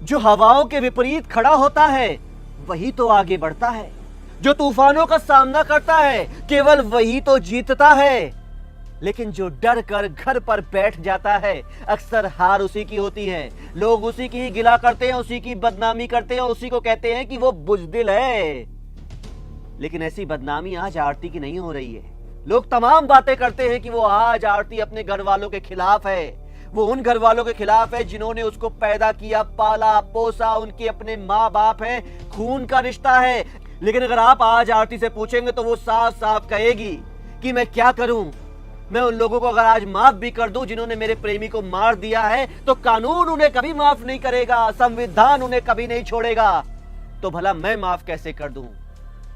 जो हवाओं के विपरीत खड़ा होता है वही तो आगे बढ़ता है। जो तूफानों का सामना करता है केवल वही तो जीतता है। लेकिन जो डर कर घर पर बैठ जाता है अक्सर हार उसी की होती है। लोग उसी की ही गिला करते हैं, उसी की बदनामी करते हैं, उसी को कहते हैं कि वो बुज़दिल है। लेकिन ऐसी बदनामी आज आरती की नहीं हो रही है। लोग तमाम बातें करते हैं कि वो आज आरती अपने घर वालों के खिलाफ है। वो उन घर वालों के खिलाफ है जिन्होंने उसको पैदा किया, पाला पोसा, उनके अपने माँ बाप हैं, खून का रिश्ता है। लेकिन अगर आप आज आरती से पूछेंगे तो वो साफ साफ कहेगी कि मैं क्या करूं। मैं उन लोगों को अगर आज माफ भी कर दूं जिन्होंने मेरे प्रेमी को मार दिया है तो कानून उन्हें कभी माफ नहीं करेगा, संविधान उन्हें कभी नहीं छोड़ेगा। तो भला मैं माफ कैसे कर दूं?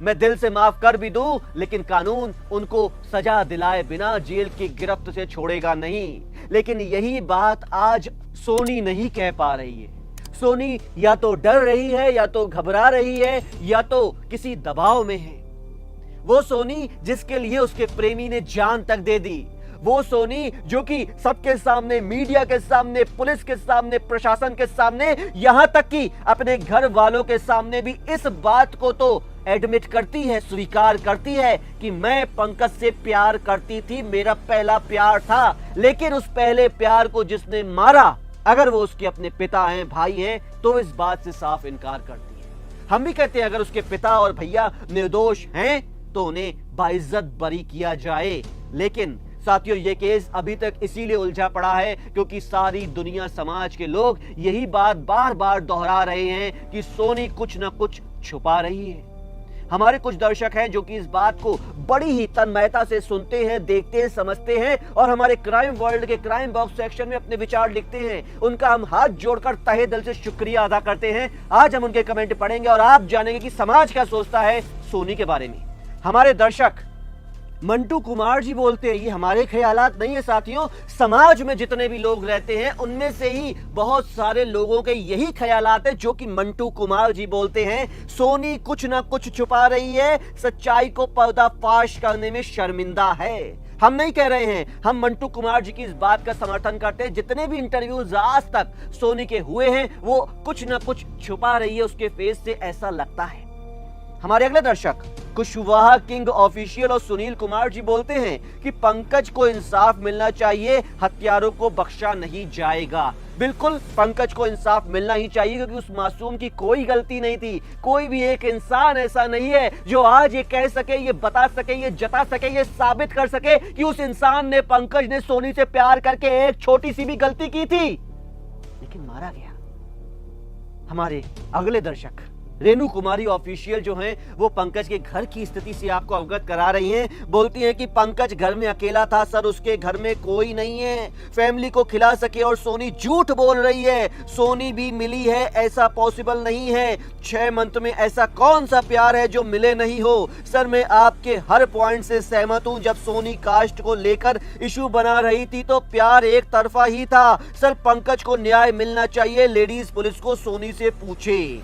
मैं दिल से माफ कर भी दूं लेकिन कानून उनको सजा दिलाए बिना जेल की गिरफ्त से छोड़ेगा नहीं। लेकिन यही बात आज सोनी नहीं कह पा रही है। सोनी या तो डर रही है, या तो घबरा रही है, या तो किसी दबाव में है। वो सोनी जिसके लिए उसके प्रेमी ने जान तक दे दी, वो सोनी जो कि सबके सामने, मीडिया के सामने, पुलिस के सामने, प्रशासन के सामने, यहां तक कि अपने घर वालों के सामने भी इस बात को तो एडमिट करती है, स्वीकार करती है कि मैं पंकज से प्यार करती थी, मेरा पहला प्यार था। लेकिन उस पहले प्यार को जिसने मारा, अगर वो उसके अपने पिता हैं, भाई हैं, तो इस बात से साफ इनकार करती है। हम भी कहते हैं अगर उसके पिता और भैया निर्दोष हैं तो उन्हें बाइज्जत बरी किया जाए। लेकिन साथियों ये केस अभी तक इसीलिए उलझा पड़ा है क्योंकि सारी दुनिया, समाज के लोग यही बात बार बार दोहरा रहे हैं कि सोनी कुछ न कुछ छुपा रही है। हमारे कुछ दर्शक हैं जो कि इस बात को बड़ी ही तन्मयता से सुनते हैं, देखते हैं, समझते हैं और हमारे क्राइम वर्ल्ड के क्राइम बॉक्स सेक्शन में अपने विचार लिखते हैं। उनका हम हाथ जोड़कर तहे दिल से शुक्रिया अदा करते हैं। आज हम उनके कमेंट पढ़ेंगे और आप जानेंगे कि समाज क्या सोचता है सोनी के बारे में। हमारे दर्शक मंटू कुमार जी बोलते हैं, ये हमारे ख्यालात नहीं है साथियों, समाज में जितने भी लोग रहते हैं उनमें से ही बहुत सारे लोगों के यही ख्यालात है जो कि मंटू कुमार जी बोलते हैं। सोनी कुछ ना कुछ छुपा रही है, सच्चाई को पर्दाफाश करने में शर्मिंदा है। हम नहीं कह रहे हैं, हम मंटू कुमार जी की इस बात का समर्थन करते हैं। जितने भी इंटरव्यूज आज तक सोनी के हुए हैं वो कुछ ना कुछ छुपा रही है, उसके फेस से ऐसा लगता है। हमारे अगले दर्शक कुशवाहा किंग ऑफिशियल और सुनील कुमार जी बोलते हैं कि पंकज को इंसाफ मिलना चाहिए, हत्यारों को बख्शा नहीं जाएगा। बिल्कुल पंकज को इंसाफ मिलना ही चाहिए क्योंकि उस मासूम की कोई गलती नहीं थी। कोई भी एक इंसान ऐसा नहीं है जो आज ये कह सके, ये बता सके, ये जता सके, ये साबित कर सके कि उस इंसान ने, पंकज ने सोनी से प्यार करके एक छोटी सी भी गलती की थी, लेकिन मारा गया। हमारे अगले दर्शक रेणु कुमारी ऑफिशियल जो हैं वो पंकज के घर की स्थिति से आपको अवगत करा रही हैं। बोलती हैं कि पंकज घर में अकेला था सर, उसके घर में कोई नहीं है, फैमिली को खिला सके। और सोनी झूठ बोल रही है, सोनी भी मिली है, ऐसा पॉसिबल नहीं है। 6 मंथ में ऐसा कौन सा प्यार है जो मिले नहीं हो। सर मैं आपके हर पॉइंट से सहमत हूं। जब सोनी कास्ट को लेकर इशू बना रही थी तो प्यार एक तरफा ही था। सर पंकज को न्याय मिलना चाहिए, लेडीज पुलिस को सोनी से पूछे।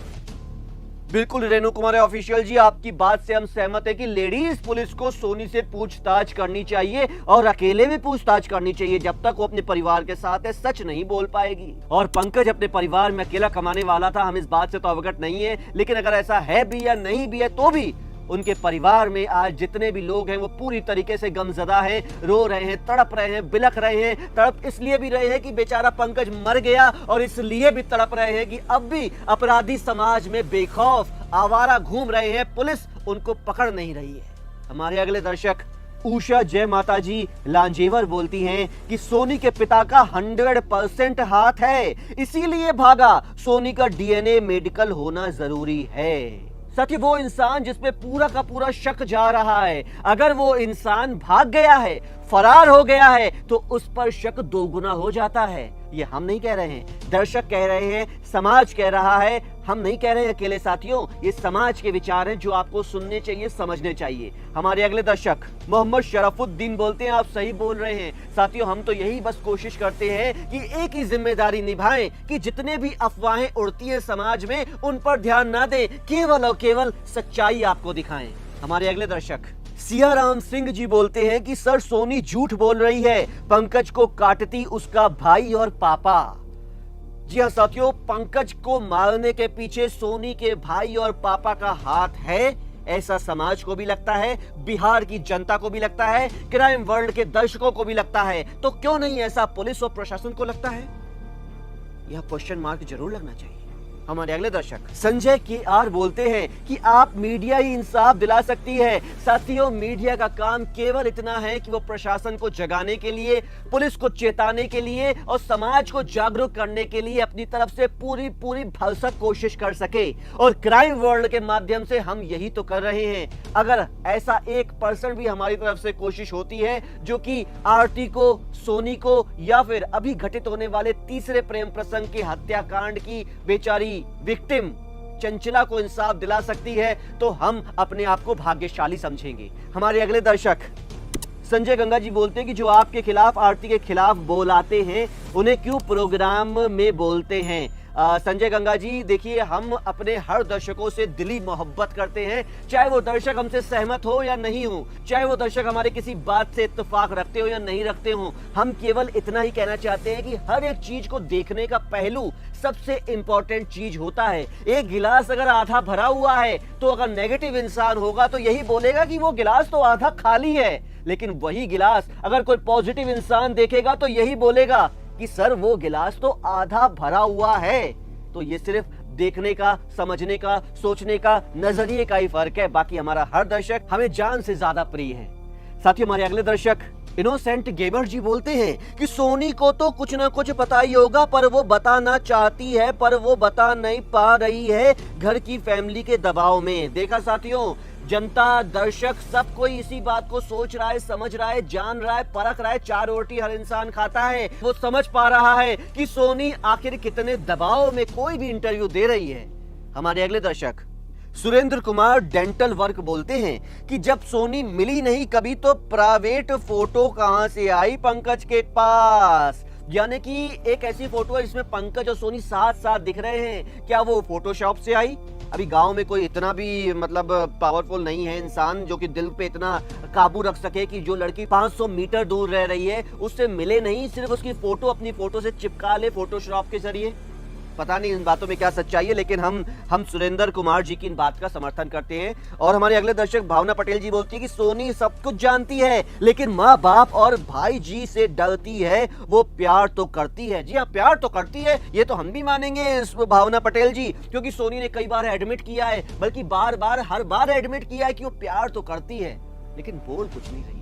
बिल्कुल रेणु कुमार ऑफिशियल जी, आपकी बात से हम सहमत है कि लेडीज पुलिस को सोनी से पूछताछ करनी चाहिए और अकेले में पूछताछ करनी चाहिए। जब तक वो अपने परिवार के साथ है सच नहीं बोल पाएगी। और पंकज अपने परिवार में अकेला कमाने वाला था, हम इस बात से तो अवगत नहीं है, लेकिन अगर ऐसा है भी या नहीं भी है तो भी उनके परिवार में आज जितने भी लोग हैं वो पूरी तरीके से गमजदा हैं, रो रहे हैं, तड़प रहे हैं, बिलख रहे हैं। तड़प इसलिए भी रहे हैं कि बेचारा पंकज मर गया और इसलिए भी तड़प रहे हैं कि अब भी अपराधी समाज में बेखौफ आवारा घूम रहे हैं, पुलिस उनको पकड़ नहीं रही है। हमारे अगले दर्शक उषा जय माता जी लांजेवर बोलती हैं कि सोनी के पिता का 100% हाथ है, इसीलिए भागा। सोनी का डीएनए मेडिकल होना जरूरी है। साथी वो इंसान जिसपे पूरा का पूरा शक जा रहा है, अगर वो इंसान भाग गया है, फरार हो गया है तो उस पर शक दोगुना हो जाता है। ये हम नहीं कह रहे हैं, दर्शक कह रहे हैं, समाज कह रहा है, हम नहीं कह रहे हैं अकेले साथियों। ये समाज के विचार हैं जो आपको सुनने चाहिए, समझने चाहिए। हमारे अगले दर्शक मोहम्मद शरफुद्दीन बोलते हैं, आप सही बोल रहे हैं साथियों, हम तो यही बस कोशिश करते हैं कि एक ही जिम्मेदारी निभाएं कि जितने भी अफवाहें उड़ती है समाज में उन पर ध्यान ना दें, केवल और केवल सच्चाई आपको दिखाएं। हमारे अगले दर्शक सियाराम सिंह जी बोलते हैं कि सर सोनी झूठ बोल रही है, पंकज को काटती उसका भाई और पापा। जी हाँ साथियों, पंकज को मारने के पीछे सोनी के भाई और पापा का हाथ है, ऐसा समाज को भी लगता है, बिहार की जनता को भी लगता है, क्राइम वर्ल्ड के दर्शकों को भी लगता है। तो क्यों नहीं ऐसा पुलिस और प्रशासन को लगता है? यह क्वेश्चन मार्क जरूर लगना चाहिए। हमारे अगले दर्शक संजय के आर बोलते हैं कि आप मीडिया ही इंसाफ दिला सकती है। साथियों, मीडिया का काम केवल इतना है कि वो प्रशासन को जगाने के लिए, पुलिस को चेताने के लिए और समाज को जागरूक करने के लिए अपनी तरफ से पूरी भरसक कोशिश कर सके। और क्राइम वर्ल्ड के माध्यम से हम यही तो कर रहे हैं। अगर ऐसा 1% भी हमारी तरफ से कोशिश होती है जो कि आरती को, सोनी को या फिर अभी घटित होने वाले तीसरे प्रेम प्रसंग के हत्याकांड की बेचारी विक्टिम चंचला को इंसाफ दिला सकती है, तो हम अपने आप को भाग्यशाली समझेंगे। हमारे अगले दर्शक संजय गंगा जी बोलते हैं कि जो आपके खिलाफ, आरती के खिलाफ बोलाते हैं, उन्हें क्यों प्रोग्राम में बोलते हैं? संजय गंगा जी, देखिए, हम अपने हर दर्शकों से दिली मोहब्बत करते हैं, चाहे वो दर्शक हमसे सहमत हो या नहीं हो, चाहे वो दर्शक हमारे किसी बात से इत्तेफाक रखते हो या नहीं रखते हो। हम केवल इतना ही कहना चाहते हैं कि हर एक चीज को देखने का पहलू सबसे इंपॉर्टेंट चीज होता है। एक गिलास अगर आधा भरा हुआ है तो अगर नेगेटिव इंसान होगा तो यही बोलेगा कि वो गिलास तो आधा खाली है, लेकिन वही गिलास अगर कोई पॉजिटिव इंसान देखेगा तो यही बोलेगा कि सर वो गिलास तो आधा भरा हुआ है। तो ये सिर्फ देखने का, समझने का, सोचने का, नजरिए का ही फर्क है। बाकी हमारा हर दर्शक हमें जान से ज्यादा प्रिय है। साथियों, हमारे अगले दर्शक इनोसेंट गेमर जी बोलते हैं कि सोनी को तो कुछ ना कुछ पता ही होगा, पर वो बताना चाहती है, पर वो बता नहीं पा रही है, घर की फैमिली के दबाव में। देखा साथियों, जनता, दर्शक, सब कोई इसी बात को सोच रहा है, समझ रहा है, जान रहा है, परख रहा है। 4 रोटी हर इंसान खाता है। वो समझ पा रहा है कि सोनी आखिर कितने दबाव में कोई भी इंटरव्यू दे रही है। हमारे अगले दर्शक सुरेंद्र कुमार डेंटल वर्क बोलते हैं कि जब सोनी मिली नहीं कभी तो प्राइवेट फोटो कहां से आई पंकज के पास? यानी कि एक ऐसी फोटो है जिसमें पंकज और सोनी साथ साथ दिख रहे हैं, क्या वो फोटोशॉप से आई? अभी गांव में कोई इतना भी मतलब पावरफुल नहीं है इंसान जो कि दिल पे इतना काबू रख सके कि जो लड़की 500 मीटर दूर रह रही है उससे मिले नहीं, सिर्फ उसकी फोटो अपनी फोटो से चिपका ले फोटोशॉप के जरिए। पता नहीं इन बातों में क्या सच्चाई है, लेकिन हम सुरेंद्र कुमार जी की इन बात का समर्थन करते हैं। और हमारे अगले दर्शक भावना पटेल जी बोलती है कि सोनी सब कुछ जानती है लेकिन माँ बाप और भाई जी से डरती है, वो प्यार तो करती है। जी हाँ, प्यार तो करती है, ये तो हम भी मानेंगे भावना पटेल जी, क्योंकि सोनी ने कई बार एडमिट किया है, बल्कि हर बार एडमिट किया है कि वो प्यार तो करती है, लेकिन बोल कुछ नहीं रही।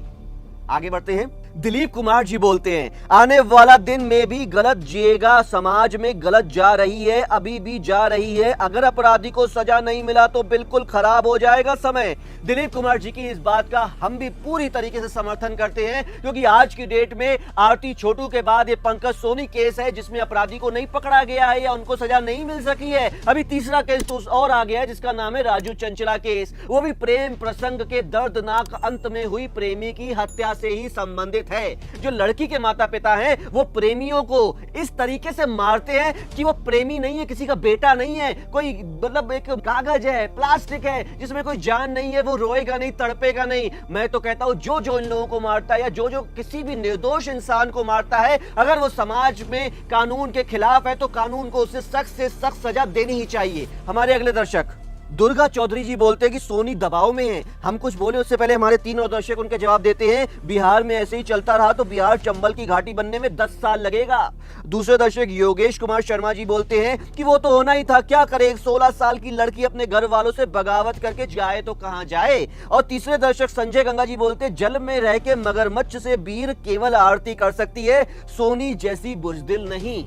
आगे बढ़ते हैं। दिलीप कुमार जी बोलते हैं आने वाला दिन में भी गलत जिएगा, समाज में गलत जा रही है, अभी भी जा रही है। अगर अपराधी को सजा नहीं मिला तो बिल्कुल खराब हो जाएगा समय। दिलीप कुमार जी की इस बात का हम भी पूरी तरीके से समर्थन करते हैं, क्योंकि आज की डेट में आरती छोटू के बाद ये पंकज सोनी केस है जिसमें अपराधी को नहीं पकड़ा गया है या उनको सजा नहीं मिल सकी है। अभी तीसरा केस तो और आ गया है जिसका नाम है राजू चंचला केस, वो भी प्रेम प्रसंग के दर्दनाक अंत में हुई प्रेमी की हत्या से ही संबंधित है। जो लड़की के माता पिता हैं वो प्रेमियों को इस तरीके से मारते हैं कि वो प्रेमी नहीं है, किसी का बेटा नहीं है, कोई मतलब एक कागज है, प्लास्टिक है जिसमें कोई जान नहीं है, वो रोएगा नहीं, तड़पेगा नहीं। मैं तो कहता हूं जो इन लोगों को मारता है या जो किसी भी निर्दोष इंसान को मारता है, अगर वो समाज में कानून के खिलाफ है तो कानून को उसे सख्त से सख्त सजा देनी ही चाहिए। हमारे अगले दर्शक दुर्गा चौधरी जी बोलते हैं कि सोनी दबाव में है। हम कुछ बोले उससे पहले हमारे 3 और दर्शक उनके जवाब देते हैं, बिहार में ऐसे ही चलता रहा तो बिहार चंबल की घाटी बनने में 10 साल लगेगा। दूसरे दर्शक योगेश कुमार शर्मा जी बोलते हैं कि वो तो होना ही था, क्या करे, एक 16 साल की लड़की अपने घर वालों से बगावत करके जाए तो कहां जाए। और तीसरे दर्शक संजय गंगा जी बोलते हैं जल में रह के मगरमच्छ से वीर केवल आरती कर सकती है, सोनी जैसी बुजदिल नहीं।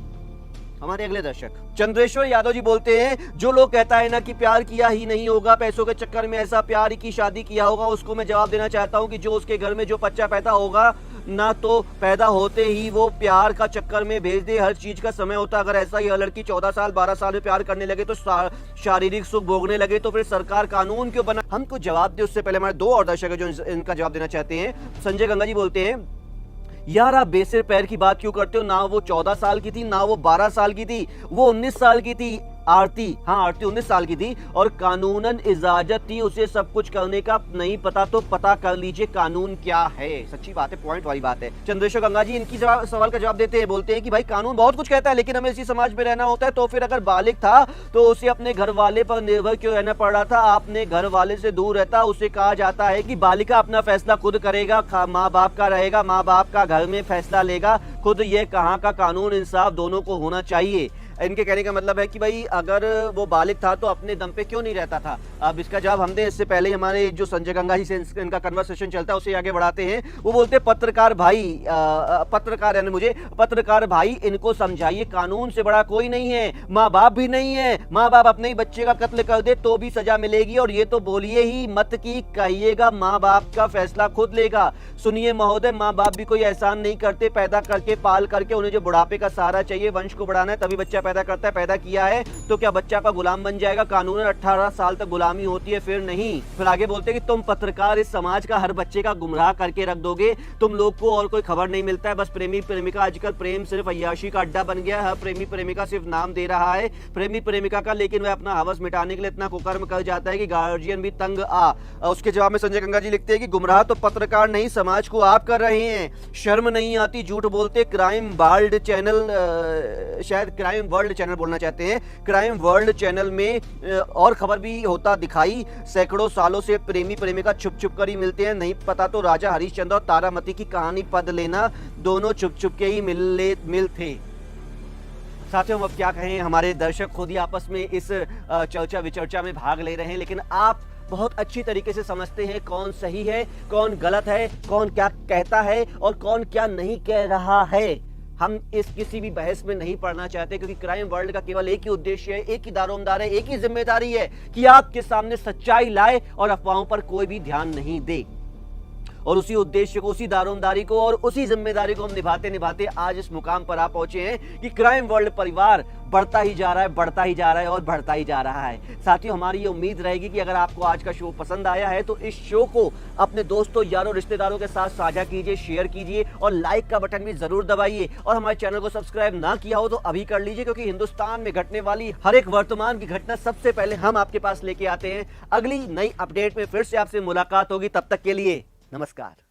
हमारे अगले दर्शक चंद्रेश्वर यादव जी बोलते हैं जो लोग कहता है ना कि प्यार किया ही नहीं होगा, पैसों के चक्कर में ऐसा प्यार की शादी किया होगा, उसको मैं जवाब देना चाहता हूं कि जो उसके घर में जो बच्चा पैदा होगा ना तो पैदा होते ही वो प्यार का चक्कर में भेज दे, हर चीज का समय होता है। अगर ऐसा ही लड़की 14 साल 12 साल में प्यार करने लगे तो शारीरिक सुख भोगने लगे तो फिर सरकार कानून क्यों बना? हमको जवाब दे उससे पहले हमारे 2 और दर्शक है जो इनका जवाब देना चाहते हैं। संजय गंगा जी बोलते हैं यार आप बेसिर पैर की बात क्यों करते हो, ना वो 14 साल की थी, ना वो 12 साल की थी, वो 19 साल की थी। आरती, हाँ आरती 19 साल की थी और कानूनन इजाजत थी उसे सब कुछ करने का। नहीं पता तो पता कर लीजिए कानून क्या है। सच्ची बात है, पॉइंट वाली बात है। चंद्रेश्वर गंगा जी इनकी सवाल का जवाब देते हैं, बोलते हैं कि भाई कानून बहुत कुछ कहता है लेकिन हमें इसी समाज में रहना होता है, तो फिर अगर बालिग था तो उसे अपने घर वाले पर निर्भर क्यों रहना पड़ रहा था? आपने घर वाले से दूर रहता, उसे कहा जाता है कि बालिका अपना फैसला खुद करेगा, माँ बाप का रहेगा, माँ बाप का घर में फैसला लेगा खुद। ये कहाँ का कानून इंसाफ दोनों को होना चाहिए। इनके कहने का मतलब है कि भाई अगर वो बालिग था तो अपने दम पे क्यों नहीं रहता था? अब इसका जवाब हम दें इससे पहले हमारे जो संजय गंगा जी से इनका कन्वर्सेशन चलता है उसे आगे बढ़ाते हैं। वो बोलते पत्रकार भाई, पत्रकार यानी मुझे, पत्रकार भाई इनको समझाइए कानून से बड़ा कोई नहीं है, माँ बाप भी नहीं है। माँ बाप अपने ही बच्चे का कत्ल कर दे तो भी सजा मिलेगी, और ये तो बोलिए ही मत की कहिएगा माँ बाप का फैसला खुद लेगा। सुनिए महोदय, माँ बाप भी कोई एहसान नहीं करते, पैदा करके पाल करके उन्हें जो बुढ़ापे का सहारा चाहिए, वंश को बढ़ाना है तभी बच्चा पैदा करता है। पैदा किया है तो क्या बच्चा का गुलाम बन जाएगा? कानून 18 साल तक गुलामी होती है, फिर नहीं। फिर आगे बोलते हैं कि तुम पत्रकार इस समाज का हर बच्चे का गुमराह करके रख दोगे, तुम लोग को और कोई खबर नहीं मिलता है, बस प्रेमी प्रेमिका। आजकल प्रेम सिर्फ अय्याशी का अड्डा बन गया है, हर प्रेमी प्रेमिका सिर्फ नाम दे रहा है प्रेमी प्रेमिका का, लेकिन वह अपना हवस मिटाने के लिए इतना कुकर्म कर जाता है कि गार्जियन भी तंग आ। उसके जवाब में संजय गंगा जी लिखते हैं कि गुमराह तो पत्रकार नहीं समाज को आप कर रहे हैं, शर्म नहीं आती झूठ बोलते। क्राइम वर्ल्ड चैनल, शायद क्राइम वर्ल्ड चैनल बोलना चाहते हैं, क्राइम वर्ल्ड चैनल में और खबर भी होता दिखाई, सैकड़ों सालों से प्रेमी प्रेमिका छुप छुप कर ही मिलते हैं। नहीं पता तो राजा हरिश्चंद्र और तारामती की कहानी पढ़ लेना, दोनों छुप छुप के ही मिल थे। साथियों, अब क्या कहें, हमारे दर्शक खुद ही आपस में इस चर्चा विचर्चा में भाग ले रहे हैं, लेकिन आप बहुत अच्छी तरीके से समझते हैं कौन सही है, कौन गलत है, कौन क्या कहता है और कौन क्या नहीं कह रहा है। हम इस किसी भी बहस में नहीं पड़ना चाहते, क्योंकि क्राइम वर्ल्ड का केवल एक ही उद्देश्य है, एक ही दारोमदार है, एक ही जिम्मेदारी है कि आपके सामने सच्चाई लाए और अफवाहों पर कोई भी ध्यान नहीं दे। और उसी उद्देश्य को, उसी दारोमदारी को और उसी जिम्मेदारी को हम निभाते निभाते आज इस मुकाम पर आ पहुंचे हैं कि क्राइम वर्ल्ड परिवार बढ़ता ही जा रहा है, बढ़ता ही जा रहा है और बढ़ता ही जा रहा है। साथियों, हमारी ये उम्मीद रहेगी कि अगर आपको आज का शो पसंद आया है तो इस शो को अपने दोस्तों, यारों, रिश्तेदारों के साथ साझा कीजिए, शेयर कीजिए और लाइक का बटन भी जरूर दबाइए। और हमारे चैनल को सब्सक्राइब ना किया हो तो अभी कर लीजिए, क्योंकि हिंदुस्तान में घटने वाली हर एक वर्तमान की घटना सबसे पहले हम आपके पास लेके आते हैं। अगली नई अपडेट में फिर से आपसे मुलाकात होगी, तब तक के लिए नमस्कार।